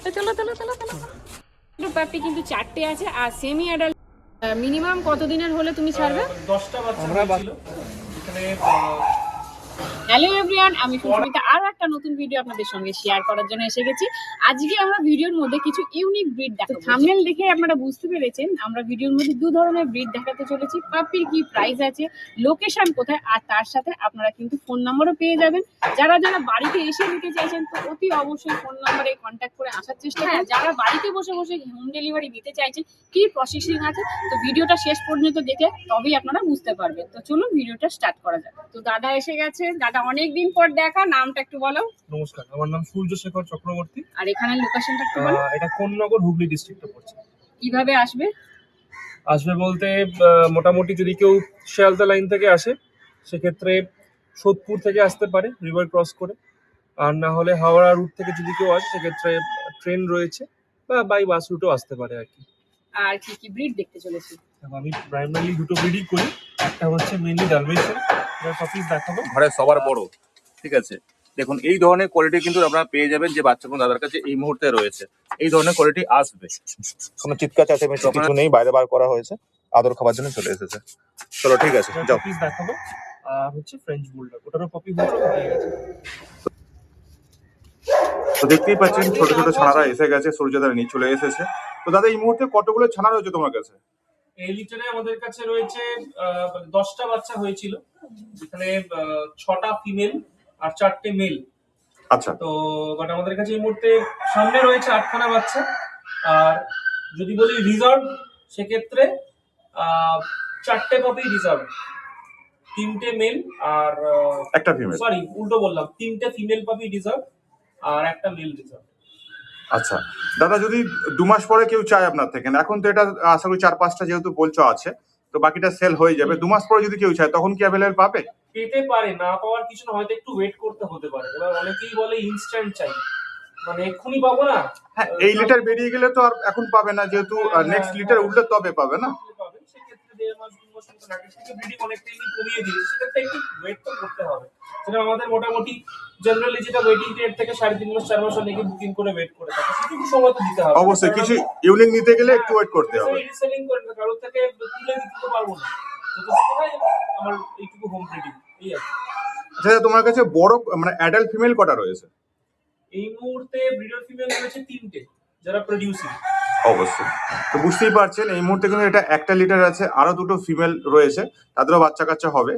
চলো চলো চলো চলো। পাপি কিন্তু 4টে আছে আর সেমি অ্যাডাল্ট। মিনিমাম কতদিনের হলে তুমি ছাড়বে? 10টা বাচ্চা ছিল এখানে। হ্যালো এভরিওয়ান, আমি সুস্মিতা আরো একটা নতুন ভিডিও আপনাদের সঙ্গে শেয়ার করার জন্য এসে গেছি। আজকে আমরা ভিডিওর মধ্যে কিছু ইউনিক ব্রিড দেখাবো। থাম্বনেল দেখে আপনারা বুঝতে পেরেছেন আমরা ভিডিওর মধ্যে দু ধরনের ব্রিড দেখাতে চলেছি। পাপির কি প্রাইস আছে, লোকেশন কোথায়, আর তার সাথে আপনারা কিন্তু ফোন নাম্বারও পেয়ে যাবেন। যারা যারা বাড়িতে এসে নিতে চাইছেন তো অতি অবশ্যই ফোন নাম্বারে কন্ট্যাক্ট করে আসার চেষ্টা করুন। যারা বাড়িতে বসে বসে হোম ডেলিভারি নিতে চাইছেন কি প্রসেসিং আছে তো ভিডিওটা শেষ পর্যন্ত দেখে তবেই আপনারা বুঝতে পারবেন। তো চলুন ভিডিওটা স্টার্ট করা যাক। তো দাদা এসে গেছে। দাদা অনেকদিন পর দেখা, নামটা একটু বলো। নমস্কার, আমার নাম সূর্যশেখর চক্রবর্তী। আর এখানের লোকেশনটা একটু বলো। এটা কোন্নগর হুগলি ডিস্ট্রিক্টে পড়ছে। কিভাবে আসবে? আসবে বলতে মোটামুটি যদি কেউ শিয়ালদা লাইন থেকে আসে সেক্ষেত্রে সোদপুর থেকে আসতে পারে রিভার ক্রস করে, আর না হলে হাওড়া রুট থেকে যদি কেউ আসে সেক্ষেত্রে ট্রেন রয়েছে বা বাই বাস রুটও আসতে পারে আর কি। আর কি কি ব্রিড দেখতে চলেছি? আমি প্রাইমারিলি দুটো ব্রিডই করি। একটা হচ্ছে মেনলি ডালমেশিয়ান, যার পাপিস দেখাবো। ঘরে সবার বড়, ঠিক আছে। দেখুন এই ধরনের কোয়ালিটি কিন্তু আপনারা পেয়ে যাবেন যে বাচ্চা কোনো দাদার কাছে এই মুহূর্তে রয়েছে। এই ধরনের কোয়ালিটি আসবে, কোনো চিৎকার চেঁচামেচি কিছু নেই, বাইরে বার করা হয়েছে, আদর খাবার জন্য চলে এসেছে। চলো ঠিক আছে, যাও। পাপিস দেখাবো। আর হচ্ছে ফ্রেঞ্চ বুলডগ, ওটারও পাপি হয়ে গেছে। তো দেখতেই পাচ্ছেন ছোট ছোট ছানারা এসে গেছে, সূর্যদার নিয়ে চলে এসেছে। তো দাদা এই মুহূর্তে কতগুলো ছানা রয়েছে তোমার কাছে? এই লিটারে আমাদের কাছে রয়েছে 10টা বাচ্চা হয়েছিল, যেখানে 6টা ফিমেল আর 4টে মেল। আচ্ছা, তো বাট আমাদের কাছে এই মুহূর্তে সামনে রয়েছে 8খানা বাচ্চা। আর যদি বলি রিজার্ভ সেক্ষেত্রে 4টে পাপি রিজার্ভ, 3টে মেল আর একটা ফিমেল। সরি উল্টো বললাম, 3টে ফিমেল পাপি রিজার্ভ আর একটা মেল রিজার্ভ। আচ্ছা দাদা, যদি 2 মাস পরে কেউ চায় আপনার থেকে, এখন তো এটা আশা করি 4-5টা যেহেতু বলছো আছে, তো বাকিটা সেল হয়ে যাবে। 2 মাস পরে যদি কেউ চায় তখন কি অ্যাভেলেবল পাবে? পেতে পারে, না পাওয়ার কিছু না, হয়তো একটু ওয়েট করতে হতে পারে। এবার অনেকেই বলে ইনস্ট্যান্ট চাই, মানে এক্ষুনি পাবো না। হ্যাঁ, এই লিটার বেরিয়ে গেলে তো আর এখন পাবে না, যেহেতু নেক্সট লিটার উঠলে তবে পাবে না। পাবে, সেক্ষেত্রে 1.5 মাস 2 মাস মতো লাগে। সেটা ব্রিডিং অনেকটাই কমিয়ে দিয়েছে, সেক্ষেত্রে একটু ওয়েট তো করতে হবে। সেটা আমাদের মোটামুটি জেনারেলি যেটা ওয়েটিং পিরিয়ড থেকে 3.5 মাস 4 মাস অনেকে বুকিং করে ওয়েট করে থাকে, সেটুকু সময় তো দিতে হবে। অবশ্যই কিছু ইউনিক নিতে গেলে একটু ওয়েট করতে হবে। রিসেলিং করে না, কারোর থেকে তুলে দিতে তো পারবো না, যতটুকু হয় আমার এইটুকু হোম ব্রিডিং এই আছে। আচ্ছা, তোমার কাছে বড় মানে অ্যাডাল্ট ফিমেল কটা রয়েছে? এই মুহূর্তে ব্রিডার ফিমেল রয়েছে 3টে, যারা প্রোডিউসিং। অবশ্যই, তো বুঝতেই পারছেন এই মুহূর্তে কিন্তু এটা একটা লিটার আছে, আরো দুটো ফিমেল রয়েছে, তাদেরও বাচ্চা কাচ্চা হবে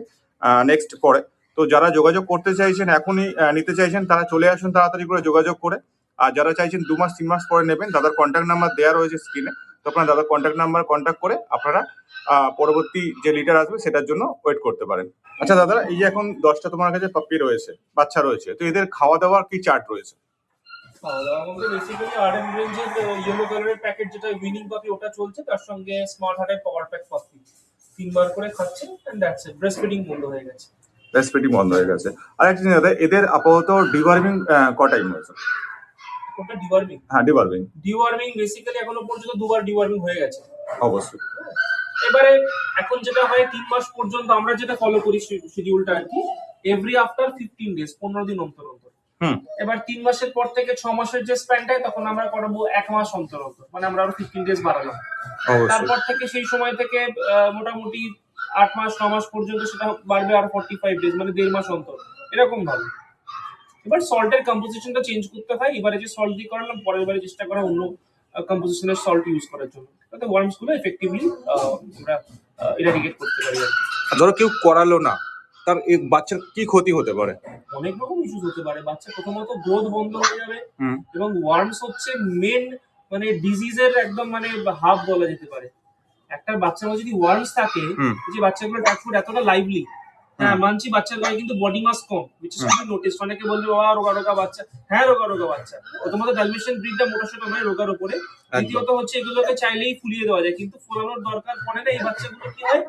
নেক্সট পরে। তো যারা যোগাযোগ করতে চাইছেন, এখনই নিতে চাইছেন, তারা চলে আসুন তাড়াতাড়ি করে যোগাযোগ করে। আর যারা চাইছেন 2 মাস 3 মাস পরে নেবেন, দাদার কন্ট্যাক্ট নাম্বার দেওয়া রয়েছে স্ক্রিনে, তো আপনারা দাদার কন্ট্যাক্ট নাম্বার কন্ট্যাক্ট করে আপনারা পরবর্তী যে লিটার আসবে সেটার জন্য ওয়েট করতে পারেন। আচ্ছা দাদা, এই যে এখন 10টা তোমার কাছে পাপ্পি রয়েছে, বাচ্চা রয়েছে, তো এদের খাওয়া দাওয়ার কি চার্ট রয়েছে? খাওয়া দাওয়ার মধ্যে বেসিক্যালি আরএম রেঞ্জের ইয়েলো কালারের প্যাকেট যেটা উইনিং পাপি ওটা চলছে, তার সঙ্গে স্মার্ট হার্টের পাওয়ার প্যাক পাপি 3বার করে খাচ্ছে, and that's it. Breast feeding বন্ধ হয়ে গেছে। ব্রেস্ট ফিডিং বন্ধ হয়ে গেছে। আর একটা জিনিস দাদা, এদের আপাতত ডিওয়ার্মিং ক টাইম হয়েছে? ওটা ডিওয়ার্মিং? হ্যাঁ, ডিওয়ার্মিং বেসিক্যালি এখনো পর্যন্ত 2বার ডিওয়ার্মিং হয়ে গেছে। অবশ্যই। এবারে এখন যেটা হয় 3 মাস পর্যন্ত আমরা যেটা ফলো করি শিডিউলটা আর কি, এভরি আফটার 15 ডেজ, 15 দিন অন্তর অন্তর। এবার 3 মাসের পর থেকে 6 মাসের যে স্প্যানটায় তখন আমরা করাবো 1 মাস অন্তর অন্তর, মানে আমরা আরো 15 ডেজ বাড়ালাম। তারপর থেকে সেই সময় থেকে মোটামুটি 8 মাস 9 মাস পর্যন্ত সেটা বাড়বে আর 45 ডেজ, মানে 1.5 মাস অন্তর, এরকম ভাবে। এবার সল্টের কম্পোজিশনটা চেঞ্জ করতে হয়। এবারে যে সল্ট দিয়ে করালাম, পরের বারে চেষ্টা করা অন্য কম্পোজিশনের সল্ট ইউজ করার জন্য, যাতে ওয়ার্মস গুলো এফেক্টিভলি আমরা ইরাডিকেট করতে পারি আর কি। ধরো কেউ করালো না, তার এই বাচ্চার কি ক্ষতি হতে পারে? অনেক রকম ইস্যুস হতে পারে। বাচ্চা প্রথমত গ্রোথ বন্ধ হয়ে যাবে, এবং ওয়ার্মস হচ্ছে মেন মানে ডিজিজের একদম মানে হাব বলা যেতে পারে। একটা বাচ্চার মধ্যে যদি ওয়ার্মস থাকে, যে বাচ্চাগুলো টাচফুড এতটা লাইভলি, হ্যাঁ মানছি বাচ্চার গায়ে কিন্তু বডি মাস কম, which is to be noticed। অনেকে বলবে বাবা রোগা রোগা বাচ্চা, হ্যাঁ রোগা রোগা বাচ্চা। প্রথমত ডালমেশিয়ান ব্রিডটা মোটাসোটা নয় রোগার উপরে। দ্বিতীয়ত হচ্ছে এগুলোকে চাইলেই ফুলিয়ে দেওয়া যায়, কিন্তু ফোলানোর দরকার পড়ে না। এই বাচ্চাগুলো কি হয়,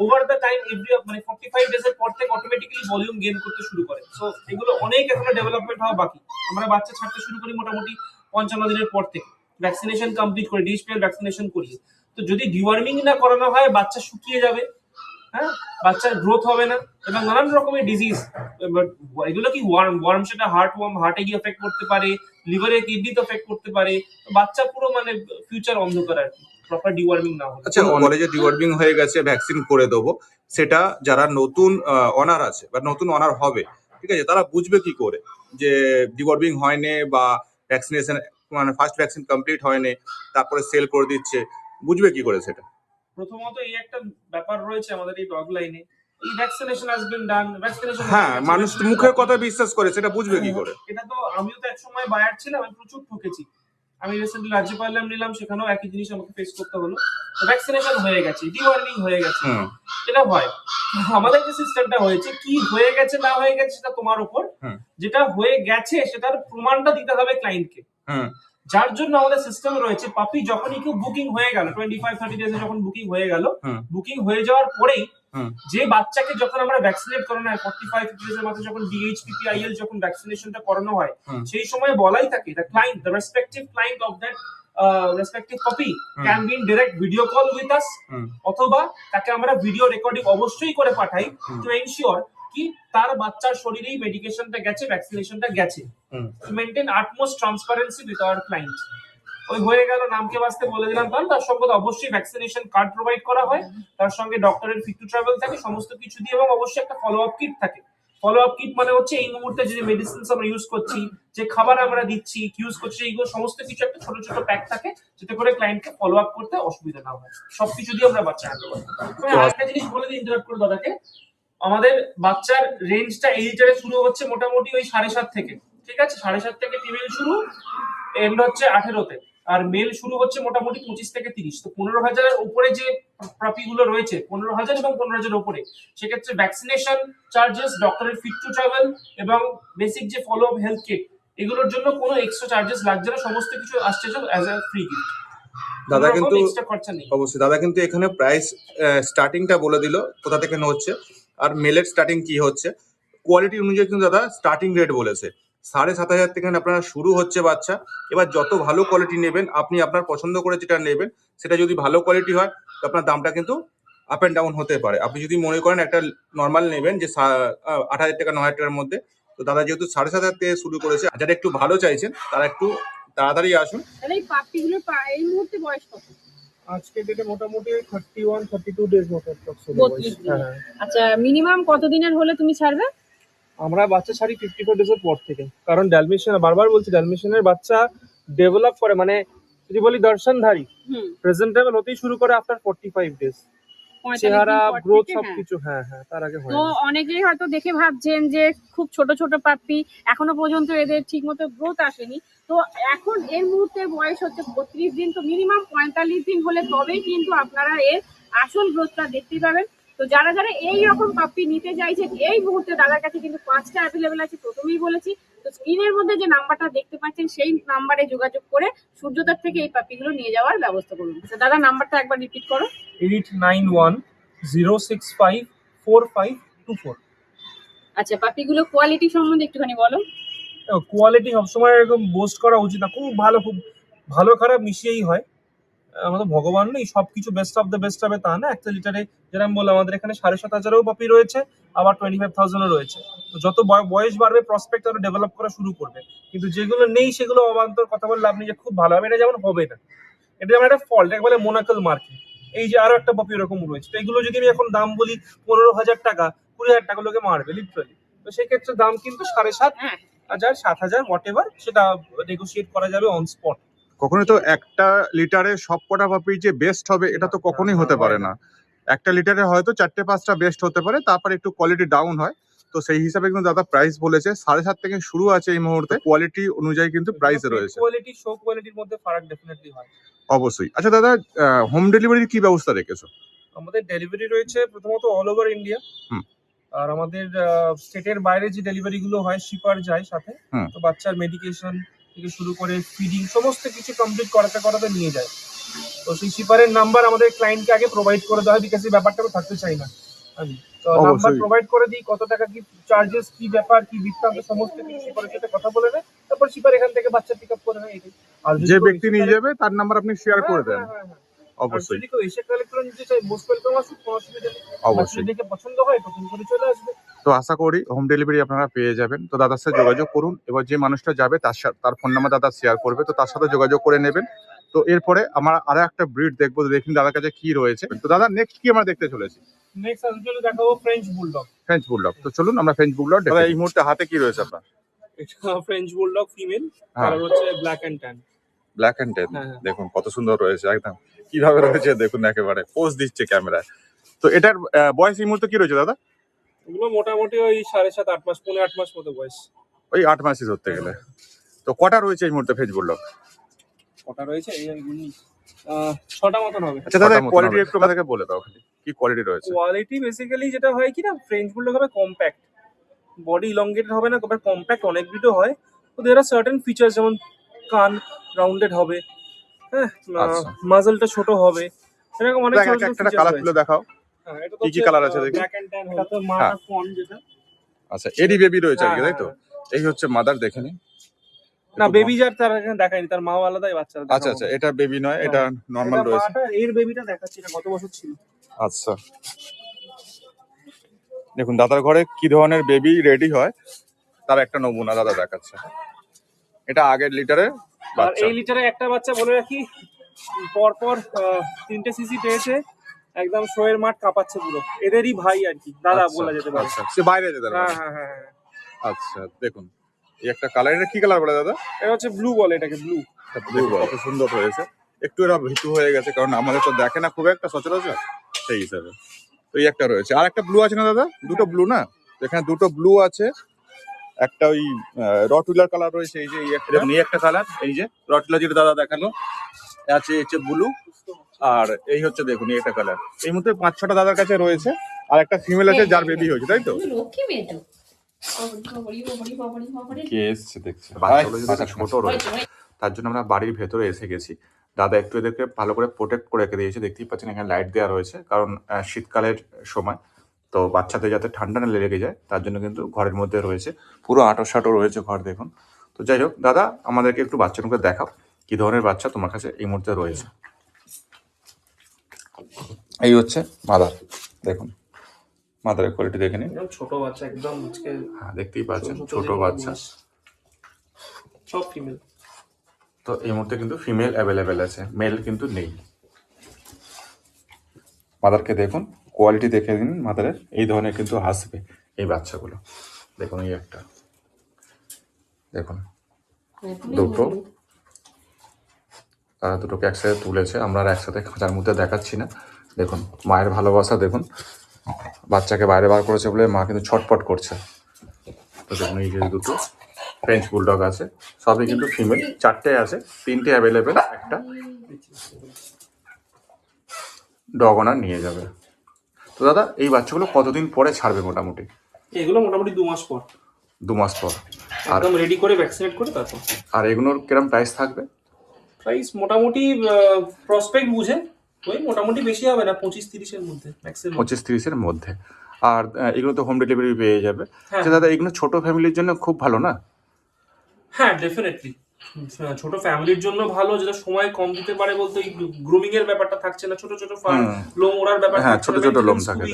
ওভার দ্য টাইম এভরি মানে 45 ডেজ এর পর থেকে অটোমেটিক্যালি ভলিউম গেইন করতে শুরু করে। সো এগুলো অনেক এখনো ডেভেলপমেন্ট হওয়া বাকি। আমরা বাচ্চা ছাড়তে শুরু করি মোটামুটি 55 দিনের পর থেকে, ভ্যাকসিনেশন কমপ্লিট করে, ডিএইচপিএল ভ্যাকসিনেশন করি। তো যদি ডিওয়ার্মিং না করানো হয়, বাচ্চা শুকিয়ে যাবে, হ্যাঁ, বাচ্চার গ্রোথ হবে না এবং নানান রকমের ডিজিজ। এগুলো কি ওয়ার্ম সেটা হার্টে গিয়ে এফেক্ট করতে পারে, লিভারে কিডনিতে এফেক্ট করতে পারে। তো বাচ্চা পুরো মানে ফিউচার অন্ধকার আর কি, প্রপার ডিওয়ার্মিং না হলে। আচ্ছা, কলেজে ডিওয়ার্মিং হয়ে গেছে, ভ্যাকসিন করে দেবো, সেটা যারা নতুন অনার আছে বা নতুন অনার হবে, ঠিক আছে, তারা বুঝবে কি করে যে ডিওয়ার্মিং হয়নি বা ভ্যাকসিনেশন মানে ফার্স্ট ভ্যাকসিন কমপ্লিট হয়নি, তারপরে সেল করে দিচ্ছে, বুঝবে কি করে সেটা? প্রথমত এই একটা ব্যাপার রয়েছে আমাদের এই ডগ লাইনে, এই vaccination has been done, vaccination. হ্যাঁ, মানুষ মুখের কথা বিশ্বাস করে, সেটা বুঝবে কি করে? এটা তো আমিও তো এক সময় বায়ার ছিলাম, আমি প্রচুর ঠকেছি। আমি রিসেন্টলি রাজ্যপালাম নিলাম, সেখানেও একই জিনিস আমাকে ফেস করতে হলো। ভ্যাকসিনেশন হয়ে গেছে, ডিওয়ার্মিং হয়ে গেছে, এটা হয়। আমাদের যে সিস্টেমটা হয়েছে, কি হয়ে গেছে না হয়ে গেছে সেটা তোমার উপর, যেটা হয়ে গেছে সেটার প্রমাণটা দিতে হবে ক্লায়েন্টকে। যার জন্য আমাদের সিস্টেম রয়েছে, পাপি যখনই কেউ বুকিং হয়ে গেল 25-30 ডেজে, যখন বুকিং হয়ে গেল, বুকিং হয়ে যাওয়ার পরেই যে বাচ্চাকে যখন আমরা ভ্যাকসিনেট করানো হয় 45 ডেজের মাথায়, যখন DHPPIL যখন ভ্যাকসিনেশনটা করানো হয়, সেই সময় বলাই থাকে the client, the respective client of that respective puppy can be in direct video call with us, অথবা তাকে আমরা ভিডিও রেকর্ডিং অবশ্যই করে পাঠাই টু এনশিওর কি তার বাচ্চার শরীরেই মেডিকেশনটা গেছে, ভ্যাকসিনেশনটা গেছে, to maintain utmost transparency with our client. ওই হয়ে গেল, নামকে বাঁচতে বলে দিলাম, তার সঙ্গে অবশ্যই ভ্যাকসিনেশন কার্ড প্রোভাইড করা হয়, তার সঙ্গে ডক্টরের ফিট টু ট্রাভেল থাকে সমস্ত কিছু দিয়ে, এবং অবশ্যই একটা ফলো আপ কিট থাকে। ফলো আপ কিট মানে হচ্ছে এই মুহূর্তে যে মেডিসিনস আমরা ইউজ করছি, যে খাবার আমরা দিচ্ছি, ইউজ করছি, এইগুলো সমস্ত কিছু একটা ছোট ছোট প্যাক থাকে, যাতে করে ক্লায়েন্টকে ফলো আপ করতে অসুবিধা না হয়। সবকিছু দিয়ে আমরা বাচ্চা হ্যান্ডেল করি। আরেকটা জিনিস বলে দিই ইন্টারাপ্ট করে দাদাকে, আমাদের বাচ্চার রেঞ্জটা এই লিটারে শুরু হচ্ছে মোটামুটি ওই 7.5 থেকে, ঠিক আছে, 7.5 থেকে ফিমেল শুরু, এন্ড হচ্ছে 18-তে, আর মেল শুরু হচ্ছে মোটামুটি 25 থেকে 30। তো 15,000-এর উপরে যে পাপি গুলো রয়েছে, 15,000 এবং 15,000-এর উপরে, সেক্ষেত্রে ভ্যাকসিনেশন চার্জেস, ডক্টরের ফিট টু ট্রাভেল এবং বেসিক যে ফলো আপ হেলথ কিট, এগুলোর জন্য কোনো এক্সট্রা চার্জেস লাগছে না, সমস্ত কিছু আসছে অ্যাজ আ ফ্রি গিফট। দাদা কিন্তু এক্সট্রা খরচা নেই। অবশ্যই দাদা কিন্তু এখানে প্রাইস স্টার্টিংটা বলে দিল কোথা থেকে হচ্ছে, আর মেলের স্টার্টিং কি হচ্ছে, কোয়ালিটি অনুযায়ী কিন্তু দাদা স্টার্টিং রেট বলেছে 7,500 থেকে আপনার শুরু হচ্ছে বাচ্চা। এবার যত ভালো কোয়ালিটি নেবেন, আপনি আপনার পছন্দ করে যেটা নেবেন, সেটা যদি ভালো কোয়ালিটি হয় তো আপনার দামটা কিন্তু আপ অ্যান্ড ডাউন হতে পারে। আপনি যদি মনে করেন একটা নর্মাল নেবেন যে 8,000 টাকা 9,000 টাকার মধ্যে, তো দাদা যেহেতু 7,500 থেকে শুরু করেছে, যারা একটু ভালো চাইছেন তারা একটু তাড়াতাড়ি আসুন। তাহলে এই পাপ্পিগুলোর এই মুহূর্তে বয়স কত? আজকে ডেটে মোটামুটি 31-32 ডেজ মতো। 32 দিন। আচ্ছা, মিনিমাম কত দিনের হলে তুমি ছাড়বে? আমরা বাচ্চা ছাড়ি 54 ডেজের পর থেকে, কারণ ড্যালমেশিয়ান, বারবার বলছি, ড্যালমেশিয়ানের বাচ্চা ডেভেলপ করে, মানে যদি বলি দর্শনধারী, প্রেজেন্টেবল হতেই শুরু করে আফটার 45 ডেজ, চেহারা, গ্রোথ সবকিছু। হ্যাঁ, তার আগে হয় তো না। অনেকেই হয়তো দেখে ভাবছেন যে খুব ছোট ছোট পাপ্পি, এখনো পর্যন্ত এদের ঠিকমতো গ্রোথ আসেনি। তো এখন এর মুহূর্তে বয়স হচ্ছে 32 দিন, তো মিনিমাম 45 দিন হলে তবেই কিন্তু আপনারা এর আসল গ্রোথটা দেখতে পাবেন। তো যারা যারা এই রকম পাপ্পি নিতে চাইছেন, এই মুহূর্তে দাদার কাছে কিন্তু 5টা অ্যাভেলেবেল আছে, প্রথমেই বলেছি। তো স্ক্রিনের মধ্যে যে নাম্বারটা দেখতে পাচ্ছেন, সেই নাম্বারে যোগাযোগ করে সূর্যদার থেকে এই পাপ্পিগুলো নিয়ে যাওয়ার ব্যবস্থা করুন। দাদা, নাম্বারটা একবার রিপিট করো। 8910654524। আচ্ছা, পাপিগুলো কোয়ালিটি সম্বন্ধে একটুখানি বলো। কোয়ালিটি সবসময় এরকম বোস্ট করা উচিত না, খুব ভালো খারাপ মিশিয়েই হয়। আমাদের ভগবান নেই, সবকিছু বেস্ট অফ দ্য বেস্ট হবে তা না। একটা লিটারে যেরকম বললাম, আমাদের এখানে 7,500-ও পাপি রয়েছে, আবার 25,000-ও রয়েছে। তো যত বয়স বাড়বে, প্রসপেক্ট আরো ডেভেলপ করা শুরু করবে, কিন্তু যেগুলো নেই সেগুলো অবান্তর কথা বললে আপনি যে খুব ভালো হবে, এটা যেমন হবে না। এটা যেমন একটা ফল্ট, এক বলে মোনাকল মার্কিং। এই যে আরো একটা পাপি এরকম রয়েছে, তো এগুলো যদি আমি এখন দাম বলি 15,000 টাকা, 20,000 টাকা, লোকে মারবে লিটারালি। তো সেক্ষেত্রে দাম কিন্তু 7,500, 7,000 হোয়াট এভার, সেটা নেগোশিয়েট করা যাবে অন স্পট। কখনোই তো একটা লিটারে সব কটা পাপি যে বেস্ট হবে এটা তো কখনোই হতে পারে না। একটা লিটারে হয়তো 4-5টা বেস্ট হতে পারে, তারপর একটু কোয়ালিটি ডাউন হয়। তো সেই হিসাবে কিন্তু দাদা প্রাইস বলেছে 7,500 থেকে শুরু আছে এই মুহূর্তে, কোয়ালিটি অনুযায়ী কিন্তু প্রাইস রয়েছে। কোয়ালিটি, শো কোয়ালিটির মধ্যে ফারাক ডেফিনেটলি হয়। অবশ্যই। আচ্ছা দাদা, হোম ডেলিভারির কি ব্যবস্থা রেখেছো? আমাদের ডেলিভারি রয়েছে প্রথমত অল ওভার ইন্ডিয়া, আর আমাদের স্টেটের বাইরে যে ডেলিভারি গুলো হয়, শিপার যায় সাথে। তো বাচ্চার মেডিকেশন থেকে শুরু করে ফিডিং সমস্ত কিছু কমপ্লিট করাতে নিয়ে যায়। তো সেই শিপারের নাম্বার আমাদের ক্লায়েন্টকে আগে প্রোভাইড করে দেওয়া হয়, বিকজ এই ব্যাপারটা আমি থাকতে চাই না আমি। তো নাম্বার প্রোভাইড করে দিই, কত টাকা কি চার্জেস, কি ব্যাপার, কি বৃত্তান্ত, সমস্ত কিছু শিপারের সাথে কথা বলে নেয়। তারপর শিপার এখান থেকে বাচ্চা পিক আপ করে নেয়। আর যে ব্যক্তি নিয়ে যাবে তার নাম্বার আপনি শেয়ার করে দেন। অবশ্যই যদি কেউ এসে কালেক্ট করে নিতে চায় মোস্ট ওয়েলকাম আসুক, কোনো অসুবিধা নেই। অবশ্যই। দেখে পছন্দ হয় তখন করে চলে আসবে। তো আশা করি হোম ডেলিভারি আপনারা পেয়ে যাবেন। তো দাদার সাথে যোগাযোগ করুন, এবার যে মানুষটা যাবে তার ফোন নাম্বার দাদা শেয়ার করবে, তো তার সাথে যোগাযোগ করে নেবেন। তো এরপরে আমরা আরো একটা ব্রিড দেখবো, দেখুন দাদার কাছে কি রয়েছে। তো দাদা নেক্সট কি আমরা দেখতে চলেছি? নেক্সট আসলে দেখাবো ফ্রেঞ্চ বুলডগ। French bulldog. তো চলুন আমরা ফ্রেঞ্চ বুলডগ দেখি। এই মুহূর্তে হাতে কি রয়েছে আপনার? এটা ফ্রেঞ্চ বুলডগ ফিমেল, হ্যাঁ। কালার হচ্ছে black and tan. Black and tan, হ্যাঁ। দেখুন কত সুন্দর রয়েছে, একদম কিভাবে রয়েছে দেখুন, একেবারে পোজ দিচ্ছে ক্যামেরায়। তো এটার বয়স এই মুহূর্তে কি রয়েছে দাদা? এগুলো মোটামুটি ওই 7.5 8 মাস, 8 মাস মতো বয়স। ওই 8 মাসই ধরতে গেলে। তো কটা রয়েছে এই মুহূর্তে ফ্রেঞ্চ বুলডগ? কটা রয়েছে এই গুনি 6টা মতন হবে। আচ্ছা দাদা কোয়ালিটি একটু আমাদেরকে বলে দাও, কি কোয়ালিটি রয়েছে? কোয়ালিটি বেসিক্যালি যেটা হয় কি না, ফ্রেঞ্চ বুলডগ হবে কম্প্যাক্ট, বডি ইলংগেটেড হবে না, তবে কম্প্যাক্ট। অনেক ব্রিডও হয়, তো দেয়ার আর সার্টেন ফিচার্স, যেমন কান রাউন্ডেড হবে, হ্যাঁ, আচ্ছা। মাজলটা ছোট হবে, এরকম অনেক ছোট ছোট একটা ফিচার্স কালার রয়েছে। তুলে দেখাও। হ্যাঁ, এটা কি কি কালার আছে দেখি? ব্ল্যাক এন্ড ট্যান, এটা তো মাটা ফন যেটা। আচ্ছা এডি বেবি রয়েছে আর কি, হ্যাঁ, তাই তো? এই হচ্ছে মাদার, দেখে নিন। না বেবি যার তার এখানে দেখায়নি, তার মাও আলাদাই বাচ্চা। আচ্ছা আচ্ছা, এটা বেবি নয়, এটা নরমাল রয়েছে। মাটা এর বেবিটা দেখাচ্ছি, এটা কত বছর ছিল। আচ্ছা দেখুন দাদার ঘরে কি ধরনের বেবি রেডি হয় তার একটা নমুনা দাদা দেখাচ্ছে। এটা আগের লিটারের আর বাচ্চা। এই লিটারে একটা বাচ্চা বলে রাখি, পরপর 3টে সিসি পেয়েছে, একদম শোয়ের মাঠ কাঁপাচ্ছে পুরো। এদেরই ভাই আর কি, দাদা আচ্ছা, বলা যেতে পারে। আচ্ছা সে বাইরে যেতে পারে। হ্যাঁ হ্যাঁ হ্যাঁ হ্যাঁ। আচ্ছা দেখুন এই একটা কালার, এটা কি কালার বলে দাদা? এটা হচ্ছে ব্লু বলে এটাকে, ব্লু। ব্লু কত সুন্দর হয়েছে। একটু এরা ভীতু হয়ে গেছে, কারণ আমাদের তো দেখে না খুব একটা সচরাচর, সেই হিসাবে। তো এই একটা রয়েছে, আর একটা ব্লু আছে না দাদা? দুটো ব্লু না, এখানে দুটো ব্লু আছে, একটা ওই রটউইলার কালার রয়েছে। এই যে এই একটা, দেখুন এই একটা কালার, এই যে রটউইলার যেটা দাদা দেখানো আছে, হচ্ছে ব্লু। আর এই হচ্ছে দেখুন এই একটা কালার। এই মধ্যে 5-6টা দাদার কাছে রয়েছে, আর একটা ফিমেল আছে যার বেবি হয়েছে, তাই তো? কে এসছে দেখছি, বাচ্চাগুলো যদি ছোট রয়েছে, তার জন্য আমরা বাড়ির ভেতরে এসে গেছি। দাদা একটু এদেরকে ভালো করে প্রোটেক্ট করে রেখে দিয়েছে, দেখতেই পাচ্ছেন এখানে লাইট দেওয়া রয়েছে, কারণ শীতকালের সময় তো বাচ্চাদের যাতে ঠান্ডা না লেগে যায় তার জন্য কিন্তু ঘরের মধ্যে রয়েছে, পুরো আঁটো রয়েছে ঘর, দেখুন। তো যাই হোক দাদা, আমাদেরকে একটু বাচ্চাগুলোকে দেখাও, কি ধরনের বাচ্চা তোমার কাছে এই মুহূর্তে রয়েছে। এই হচ্ছে মাদার, দেখুন মাদারের কোয়ালিটি দেখে নিন। ছোট বাচ্চা একদম, হ্যাঁ দেখতেই পাচ্ছেন ছোট বাচ্চা, সব ফিমেল। তো এই মুহূর্তে কিন্তু ফিমেল অ্যাভেলেবেল আছে, মেল কিন্তু নেই। মাদারকে দেখুন, কোয়ালিটি দেখে নিন মাদারের, এই ধরনের কিন্তু আসবে এই বাচ্চাগুলো। দেখুন এই একটা, দেখুন দুটো, তারা দুটোকে একসাথে তুলেছে, আমরা আর একসাথে খাঁচার মধ্যে দেখাচ্ছি না। দেখুন মায়ের ভালোবাসা দেখুন, বাচ্চাকে বাইরে বার করেছে বলে মা কিন্তু ছটপট করছে। তো দেখুন এই যে দুটো ফ্রেঞ্চ বুলডগ আছে, সবই কিন্তু ফিমেল, 4টে আছে, 3টে অ্যাভেলেবেল, একটা ডগ ওনার নিয়ে যাবে। তো দাদা এই বাচ্চাগুলো কতদিন পরে ছাড়বে মোটামুটি? এগুলো মোটামুটি 2 মাস পর। 2 মাস পর, আর একদম রেডি করে ভ্যাকসিনেট করে তারপর। আর এগুলোর কিরকম প্রাইস থাকবে? প্রাইস মোটামুটি প্রসপেক্ট বুঝে ওই মোটামুটি বেশি হবে না, 25-30 এর মধ্যে ম্যাক্সিমাম। 25-30 এর মধ্যে। আর এগুলো তো হোম ডেলিভারি পেয়ে যাবে। আচ্ছা দাদা এগুলো ছোট ফ্যামিলির জন্য খুব ভালো না? হ্যাঁ ডেফিনেটলি, ছোট ফ্যামিলির জন্য ভালো, যেটা সময় কম দিতে পারে, বলতে এই গ্রুমিং এর ব্যাপারটা থাকছে না, ছোট ছোট লোম ওড়ার ব্যাপার, হ্যাঁ ছোট ছোট লোম থাকে,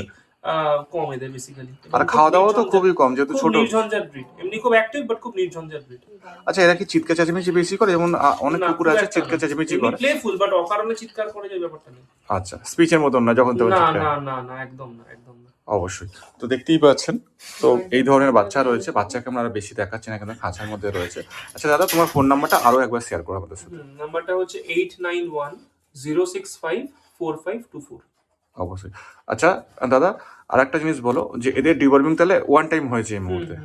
কম এদের বেসিক্যালি। আর খাওয়া দাওয়া তো খুবই কম, যেহেতু ছোট। নির্ঝঞ্ঝাট ব্রিড, এমনি খুব অ্যাক্টিভ বাট খুব নির্ঝঞ্ঝাট ব্রিড। আচ্ছা এরা কি চিৎকার চেঁচামেচি বেশি করে? যেমন অনেক কুকুর আছে চিৎকার চেঁচামেচি করে, প্লেফুল, বাট অকারণে চিৎকার করে যে ব্যাপারটা নেই। আচ্ছা স্পিচের মতন না যখন তখন? না না না না, একদম না, একদম না। অবশ্যই। তো দেখতেই পাচ্ছেন, তো এই ধরনের বাচ্চা রয়েছে, বাচ্চাকে আমরা বেশি দেখাচ্ছি না, এখানে খাঁচার মধ্যে রয়েছে। আচ্ছা দাদা তোমার ফোন নাম্বারটা আরো একবার শেয়ার করো আমাদের সাথে। নাম্বারটা হচ্ছে 8910654524। অবশ্যই। আচ্ছা দাদা আর একটা জিনিস বলো, যে এদের ডিওয়ার্মিং তাহলে ওয়ান টাইম হয়েছে এই মুহূর্তে,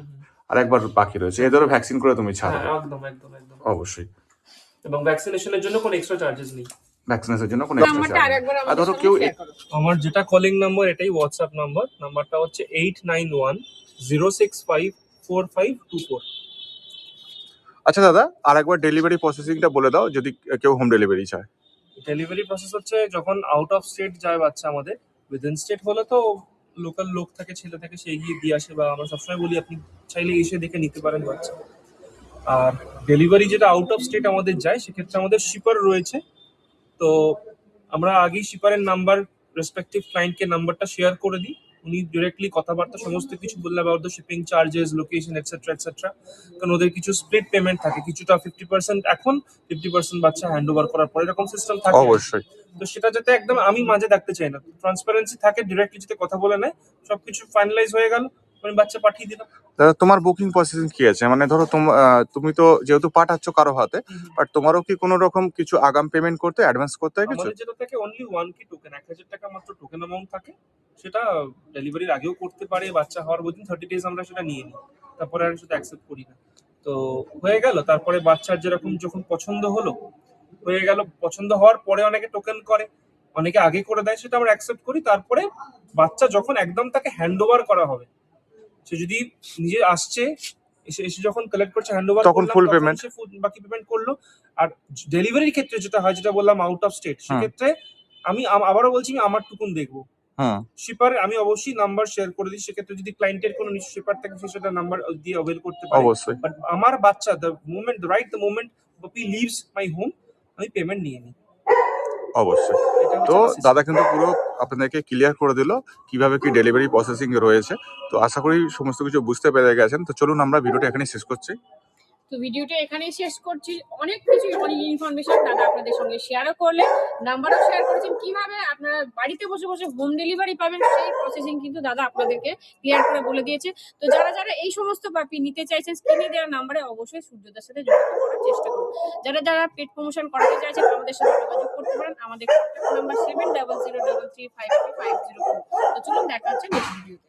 আর একবার বাকি রয়েছে, এদেরও ভ্যাকসিন করে তুমি ছাড়বে? একদম একদম একদম অবশ্যই। এবং ভ্যাকসিনেশনের জন্য কোনো এক্সট্রা চার্জেস নেই। ভ্যাকসিনেশনের জন্য কোনো এক্সট্রা নাম্বারটা চার্জ আরেকবার নেই। আর আমাদের ধরো সঙ্গে কেউ শেয়ার করো। আমার যেটা কলিং নাম্বার এটাই হোয়াটসঅ্যাপ নাম্বার, নাম্বারটা হচ্ছে 8910654524। আচ্ছা দাদা আর একবার ডেলিভারি প্রসেসিংটা বলে দাও, যদি কেউ হোম ডেলিভারি চায়। ডেলিভারি প্রসেস হচ্ছে যখন আউট অফ স্টেট যায় বাচ্চা আমাদের, উইদিন স্টেট হলে তো লোকাল লোক থাকে, ছেলে থাকে, সে গিয়ে দিয়ে আসে, বা আমরা সবসময় বলি আপনি চাইলে এসে দেখে নিতে পারেন বাচ্চা। আর ডেলিভারি যেটা আউট অফ স্টেট আমাদের যায়, সেক্ষেত্রে আমাদের শিপার রয়েছে। তো আমরা আগেই শিপারের নাম্বার রেসপেক্টিভ ক্লায়েন্টকে নাম্বারটা শেয়ার করে দিই, উনি ডিরেক্টলি কথাবার্তা সমস্ত কিছু বললে about the shipping charges, location etcetera etcetera. কারণ ওদের কিছু স্প্লিট পেমেন্ট থাকে, কিছুটা 50% এখন, 50% বাচ্চা হ্যান্ড ওভার করার পরে, এরকম সিস্টেম থাকে। অবশ্যই। তো সেটা যাতে একদম আমি মাঝে থাকতে চাই না, ট্রান্সপারেন্সি থাকে, ডিরেক্টলি যাতে কথা বলে নেয়, সবকিছু ফাইনালাইজ হয়ে গেল, আমি বাচ্চা পাঠিয়ে দিলাম। দাদা তোমার বুকিং প্রসেসিং কি আছে? মানে ধরো তুমি তো যেহেতু পাঠাচ্ছ কারো হাতে, বাট তোমারও কি কোনো রকম কিছু আগাম পেমেন্ট করতে, অ্যাডভান্স করতে হয় কিছু? আমাদের যেটা থাকে অনলি 1 কি টোকেন, 1000 টাকা মাত্র টোকেন অ্যামাউন্ট থাকে। সেটা ডেলিভারির আগেও করতে পারে, বাচ্চা হওয়ার within 30 days আমরা সেটা নিয়ে নিই, তারপরে আর সেটা অ্যাকসেপ্ট করি না। তো হয়ে গেল, তারপরে বাচ্চার যেরকম যখন পছন্দ হলো, হয়ে গেল, পছন্দ হওয়ার পরে অনেকে টোকেন করে, অনেকে আগে করে দেয়, সেটা আমরা অ্যাকসেপ্ট করি। তারপরে বাচ্চা যখন একদম তাকে হ্যান্ড ওভার করা হবে, সে যদি নিজে আসছে, এসে যখন কালেক্ট করছে, হ্যান্ড ওভার তখন ফুল পেমেন্ট, সে বাকি পেমেন্ট করলো। আর ডেলিভারির ক্ষেত্রে যেটা হয়, যেটা বললাম আউট অফ স্টেট, সেক্ষেত্রে আমি আবারও বলছি আমি আমার টুকুন দেখবো। শিপার আমি অবশ্যই নাম্বার শেয়ার করে দিই, সেক্ষেত্রে যদি ক্লায়েন্টের কোনো শিপার থাকে সে সেটা নাম্বার দিয়ে অ্যাভেল করতে পারে অবশ্যই। বাট আমার বাচ্চা the moment puppy leaves my home, আমি পেমেন্ট নিয়ে নিই। অবশ্যই। তো দাদা কিন্তু পুরো আপনাদেরকে ক্লিয়ার করে দিল কিভাবে কি ডেলিভারি প্রসেসিং রয়েছে। তো আশা করি সমস্ত কিছু বুঝতে পেরে গেছেন। তো চলুন আমরা ভিডিওটা এখানে শেষ করছি। তো ভিডিওটা এখানেই শেষ করছি। অনেক কিছু অনেক ইনফরমেশন দাদা আপনাদের সঙ্গে শেয়ারও করলে, নাম্বারও শেয়ার করেছেন, কিভাবে আপনারা বাড়িতে বসে বসে হোম ডেলিভারি পাবেন সেই প্রসেসিং কিন্তু দাদা আপনাদেরকে ক্লিয়ার করে বলে দিয়েছে। তো যারা যারা এই সমস্ত পাপি নিতে চাইছেন, স্ক্রিনে দেওয়া নাম্বারে অবশ্যই সূর্যদার সাথে যোগাযোগ করার চেষ্টা করুন। যারা যারা পেট প্রমোশন করাতে চাইছেন আমাদের সাথে যোগাযোগ করতে পারেন। আমাদের কন্ট্যাক্ট নাম্বার 7003353504। তো চলুন দেখা হচ্ছে নেক্সট ভিডিওতে।